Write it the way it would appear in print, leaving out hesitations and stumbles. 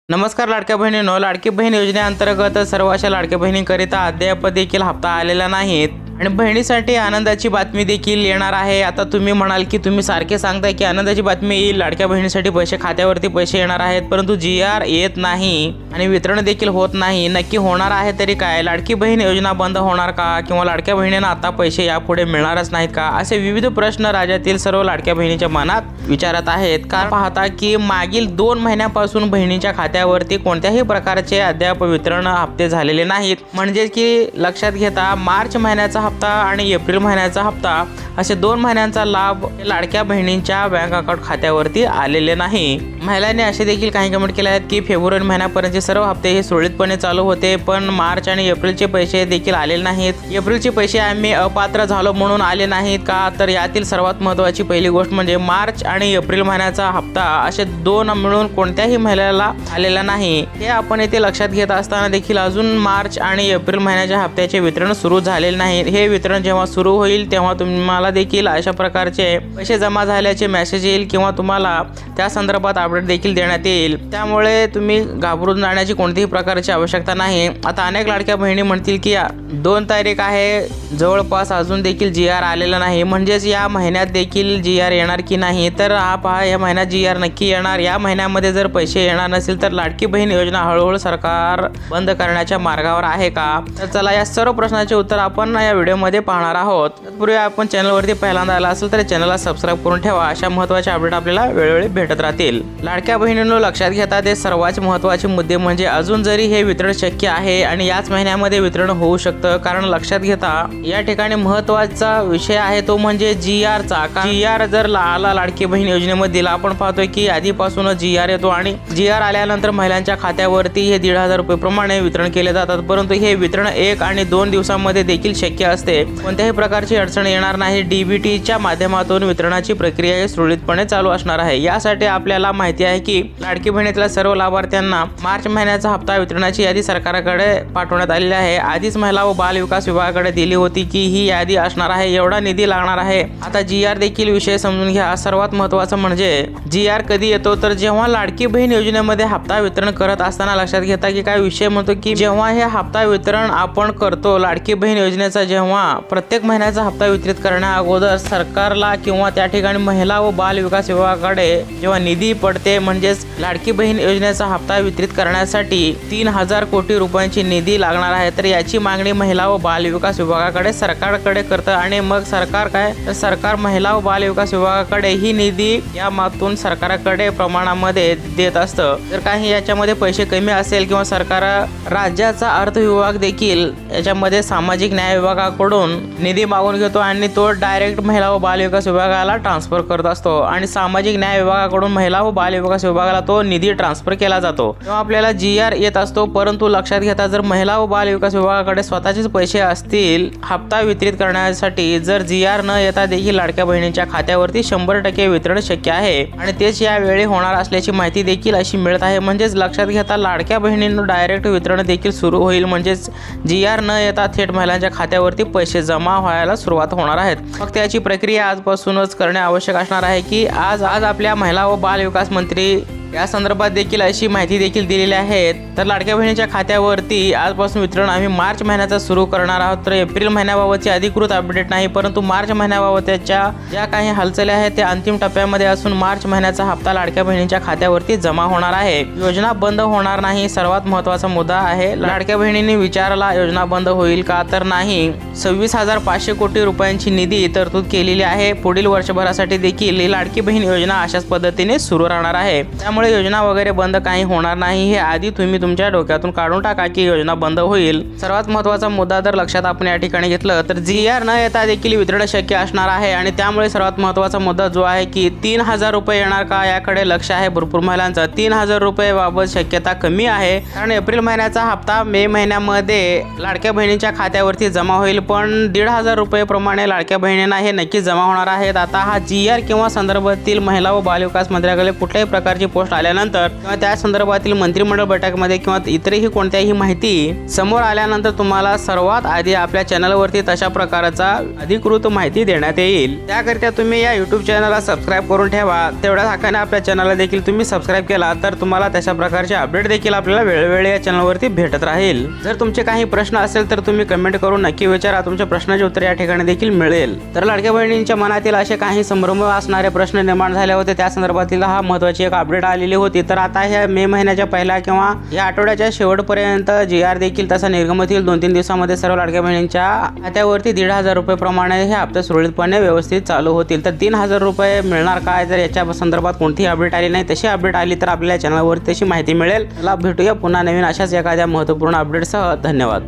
नमस्कार लाडक्या बहिणींनो, लाडकी बहीण योजनेअंतर्गत सर्व अशा लाडक्या बहिणींकरिता अद्याप देखील हप्ता आलेला नाहीत आणि बहिणीसाठी आनंदाची बातमी देखील येणार आहे। आता तुम्ही म्हणाल की तुम्ही सारखे सांगताय की आनंदाची बातमी येईल, लाडक्या बहिणीसाठी पैसे खात्यावरती पैसे येणार आहेत, परंतु GR येत नाही आणि वितरण देखील होत नाही। नक्की होणार आहे तरी काय? लाडकी बहीण योजना बंद होणार का? किंवा लाडक्या बहिणींना आता पैसे यापुढे मिळणारच नाहीत का? असे विविध प्रश्न राज्यातील सर्व लाडक्या बहिणीच्या मनात विचारत आहेत। का पाहता की मागील 2 महिन्यापासून बहिणींच्या खात्यावरती कोणत्याही प्रकारचे अद्याप वितरण हप्ते झालेले नाहीत। म्हणजे की लक्षात घेता मार्च महिन्याचा हप्ता आणि एप्रिल महिन्याचा हप्ता असे 2 महिन्यांचा लाभ लाडक्या बहिणींच्या बँक अकाउंट खात्यावरती आलेले नाही। महिलांनी असे देखील काही कमेंट केले आहेत की फेब्रुवारी महिन्यापर्यंतचे सर्व हप्ते हे सुरळीतपणे चालू होते, पण मार्च आणि एप्रिलचे पैसे देखील आलेले नाहीत। एप्रिलचे पैसे आम्ही अपात्र झालो म्हणून आले नाहीत का? तर यातील सर्वात महत्त्वाची पहिली गोष्ट म्हणजे मार्च आणि एप्रिल महिन्याचा हप्ता असे 2 मिळून कोणत्याही महिलेला आलेला नाही। हे आपण येथे लक्षात घेत असताना देखील अजून मार्च आणि एप्रिल महिन्याच्या हप्त्याचे वितरण सुरू झालेले नाही। हे वितरण जेव्हा सुरू होईल तेव्हा तुम्हाला देखील अशा प्रकारचे पैसे जमा झाल्याचे मेसेज येईल किंवा तुम्हाला त्या संदर्भात अपडेट देखील देण्यात येईल। त्यामुळे तुम्ही घाबरून जाण्याची कोणतीही प्रकारची आवश्यकता नाही। आता अनेक लाडक्या बहिणी म्हणतील की 2 तारीख आहे, जवळपास अजून देखील GR आलेला नाही, म्हणजेच या महिन्यात देखील GR येणार की नाही? तर हा पहा, या महिन्यात GR नक्की येणार। या महिन्यामध्ये जर पैसे येणार नसेल तर लाडकी बहीण योजना हळूहळू सरकार बंद करण्याच्या मार्गावर आहे का? तर चला या सर्व प्रश्नाचे उत्तर आपण या व्हिडिओमध्ये पाहणार आहोत। तत्पूर्वी आपण चॅनलवरती पहिल्यांदा आला असेल तर चॅनलला सबस्क्राईब करून ठेवा, अशा महत्त्वाचे अपडेट आपल्याला वेळोवेळी भेटत राहतील। लाडक्या बहिणींनो, लक्षात घेता ते सर्वात महत्त्वाचे मुद्दे म्हणजे अजून जरी हे वितरण शक्य आहे आणि याच महिन्यामध्ये वितरण होऊ शकतं, कारण लक्षात घेता या ठिकाणी महत्त्वाचा विषय आहे तो म्हणजे GRचा। GR जर आला लाडकी बहीण योजनेमध्ये दिला, आपण पाहतोय की आधीपासूनच GR येतो आणि GR आल्यानंतर महिलांच्या खात्यावरती हे 1,500 रुपये प्रमाणे वितरण केले जातात, परंतु हे वितरण 1 आणि 2 दिवसांमध्ये देखील शक्य असते। कोणत्याही प्रकारची अडचण येणार नाही। DBTच्या माध्यमातून वितरणाची प्रक्रिया सुरळीतपणे चालू असणार आहे। यासाठी आपल्याला माहिती आहे की लाडकी बहिणीतल्या सर्व लाभार्थ्यांना मार्च महिन्याचा हप्ता वितरणाची यादी सरकारकडे पाठवण्यात आलेली आहे। आधीच महिला व बाल विकास विभागाकडे दिली होती की ही यादी असणार आहे, एवढा निधी लागणार आहे। आता GR देखील विषय समजून घ्या। सर्वात महत्त्वाचं म्हणजे GR कधी येतो, तर जेव्हा लाडकी बहीण योजनेमध्ये हप्ता वितरण करत असताना लक्षात घेता की काय विषय म्हणतो की जेव्हा हे हप्ता वितरण आपण करतो लाडकी बहीण योजनेचा, जेव्हा प्रत्येक महिन्याचा हप्ता वितरित करण्या अगोदर सरकारला किंवा त्या ठिकाणी महिला व बाल विकास विभागाकडे जेव्हा निधी पडते, म्हणजेच लाडकी बहीण योजनेचा हप्ता वितरित करण्यासाठी 3,000 कोटी रुपयांची निधी लागणार आहे, तर याची मागणी महिला व बाल विकास विभागाकडे सरकारकडे करतं आणि मग सरकार काय, तर सरकार महिला व बाल विकास विभागाकडे ही निधी या मातून सरकारकडे प्रमाणामध्ये देत असतं। जर काही याच्यामध्ये पैसे कमी असेल किंवा सरकार राज्याचा अर्थ विभाग देखील याच्यामध्ये सामाजिक न्याय विभागाकडून निधी मागून घेतो आणि तो डायरेक्ट महिला व बाल विकास विभागाला ट्रान्सफर करत असतो आणि सामाजिक न्याय विभागाकडून महिला व बाल विकास विभागाला तो निधी ट्रान्सफर केला जातो, तेव्हा आपल्याला GR येत असतो। परंतु लक्षात घेता जर महिला व बाल विकास विभागाकडे स्वतःचेच पैसे असतील हप्ता वितरित करण्यासाठी, जर GR न येता देखील लाडक्या बहिणींच्या खात्यावरती 100% वितरण शक्य आहे आणि तेच यावेळी होणार असल्याची माहिती देखील अशी मिळत आहे। म्हणजेच लक्षात घेता लाडक्या बहिणींना डायरेक्ट वितरण देखील सुरू होईल, म्हणजेच GR न येता थेट महिलांच्या खात्यावरती पैसे जमा व्हायला सुरुवात होणार आहेत। फक्त याची प्रक्रिया आजपासूनच करणे आवश्यक असणार आहे की आज आपल्या महिला व बाल विकास मंत्री या संदर्भात देखील अशी माहिती देखील दिलेली आहे। तर लाडक्या बहिणीच्या खात्यावरती आजपासून वितरण आम्ही मार्च महिन्याचा सुरू करणार आहोत। तर एप्रिल महिन्याबाबतची अधिकृत अपडेट नाही, परंतु मार्च महिन्याबाबतच्या ज्या काही हालचाली आहेत त्या अंतिम टप्प्यामध्ये असून मार्च महिन्याचा हप्ता लाडक्या बहिणींच्या खात्यावरती जमा होणार आहे। योजना बंद होणार नाही, सर्वात महत्त्वाचा मुद्दा आहे। लाडक्या बहिणींनी विचारला योजना बंद होईल का, तर नाही। 26,500 कोटी रुपयांची निधी तरतूद केलेली आहे। पुढील वर्षभरासाठी देखील ही लाडकी बहीण योजना अशाच पद्धतीने सुरू राहणार आहे। त्यामुळे योजना वगैरे बंद काही होणार नाही, हे आधी तुम्ही तुमच्या डोक्यातून काढून टाका की योजना बंद होईल। सर्वात महत्त्वाचा मुद्दा जर लक्षात आपण या ठिकाणी घेतलं तर GR न येता देखील वितरण शक्य असणार आहे आणि त्यामुळे सर्वात महत्त्वाचा मुद्दा जो आहे की 3,000 रुपये येणार का, याकडे लक्ष आहे भरपूर महिलांचं। 3,000 रुपये बाबत शक्यता कमी आहे, कारण एप्रिल महिन्याचा हप्ता मे महिन्यामध्ये लाडक्या बहिणींच्या खात्यावरती जमा होईल, पण 1,500 रुपये प्रमाणे लाडक्या बहिणींना हे नक्की जमा होणार आहेत। आता हा GR किंवा संदर्भातील महिला व बाल विकास मंत्र्याकडे कुठल्याही प्रकारची पोस्ट पोस्ट आल्यानंतर किंवा त्या संदर्भातील मंत्रिमंडळ बैठकीमध्ये किंवा इतरही कोणत्याही माहिती समोर आल्यानंतर तुम्हाला सर्वात आधी आपल्या चॅनलवरती तशा प्रकारचा अधिकृत माहिती देण्यात येईल। त्याकरिता तुम्ही या YouTube चॅनलला सबस्क्राईब करून ठेवा। तेवढ्याच हक्काने आपल्या चॅनलला देखील तुम्ही सबस्क्राईब केला तर तुम्हाला तशा प्रकारचे अपडेट देखील आपल्याला वेळोवेळी या चॅनलवरती भेटत राहील। जर तुमचे काही प्रश्न असेल तर तुम्ही कमेंट करून नक्की विचारा, तुमच्या प्रश्नाचे उत्तर या ठिकाणी देखील मिळेल। तर लाडक्या बहिणींच्या मनातील असे काही संभ्रम असणारे प्रश्न निर्माण झाले होते, त्या संदर्भातील हा महत्त्वाची एक अपडेट आलेली होती। तर आता ह्या मे महिन्याच्या पहिल्या किंवा या आठवड्याच्या शेवटपर्यंत GR देखील तसा निर्गमित होईल। 2-3 दिवसामध्ये सर्व लाडक्या बहिणींच्या खात्यावरती 1,500 रुपये प्रमाणे हे हप्ते सुरळीतपणे व्यवस्थित चालू होतील। तर 3,000 रुपये मिळणार काय, जर याच्या संदर्भात कोणतीही अपडेट आली नाही, तशी अपडेट आली तर आपल्या चॅनलवर तशी माहिती मिळेल। चला भेटूया पुन्हा नवीन अशाच एखाद्या महत्त्वपूर्ण अपडेटसह। धन्यवाद।